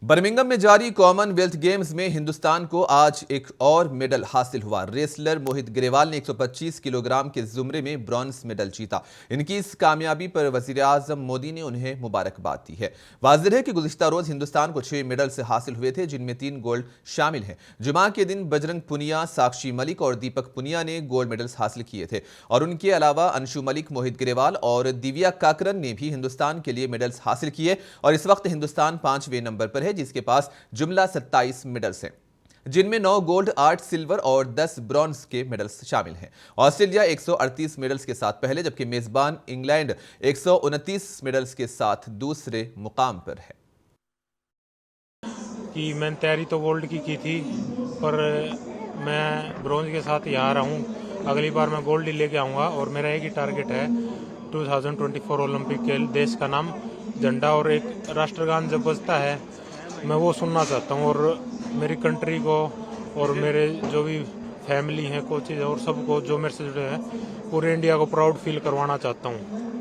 Birmingham में जारी Commonwealth games में हिंदुस्तान को आज एक और मेडल हासिल हुआ। रेसलर मोहित ग्रेवाल ने 125 किलोग्राम के जुमरे में ब्रॉन्ज मेडल जीता। इनकी इस कामयाबी पर वजीर-ए-आजम मोदी ने उन्हें मुबारकबाद दी है। वाज़ेह है कि गुज़िश्ता रोज हिंदुस्तान को 6 मेडल से हासिल हुए थे, जिनमें 3 गोल्ड शामिल हैं। जुमा के दिन बजरंग पुनिया, साक्षी मलिक और दीपक पुनिया ने गोल्ड मेडल्स हासिल किए थे और उनके अलावा अंशु मलिक, मोहित ग्रेवाल और दिव्या काकरन ने भी हिंदुस्तान के लिए मेडल्स हासिल किए और इस वक्त हिंदुस्तान 5वें नंबर पर है, जिसके पास जुमला 27 मेडल्स हैं, जिनमें 9 गोल्ड, 8 सिल्वर और 10 ब्रॉन्ज के मेडल्स शामिल हैं। ऑस्ट्रेलिया 138 मेडल्स के साथ पहले, जबकि मेजबान इंग्लैंड 129 मेडल्स के साथ दूसरे मुकाम पर है। कि मैंने तैयारी तो गोल्ड की थी, पर मैं ब्रॉन्ज के साथ यहाँ रहा हूँ। अगली बार मैं गोल्ड ही लेके आऊँगा और मेरा एक ही टारगेट है 2024 ओलंपिक के देश का नाम, झंडा और एक राष्ट्रगान जब बजता है मैं वो सुनना चाहता हूँ और मेरी कंट्री को और मेरे जो भी फैमिली हैं, कोचेज और सबको जो मेरे से जुड़े हैं, पूरे इंडिया को प्राउड फील करवाना चाहता हूँ।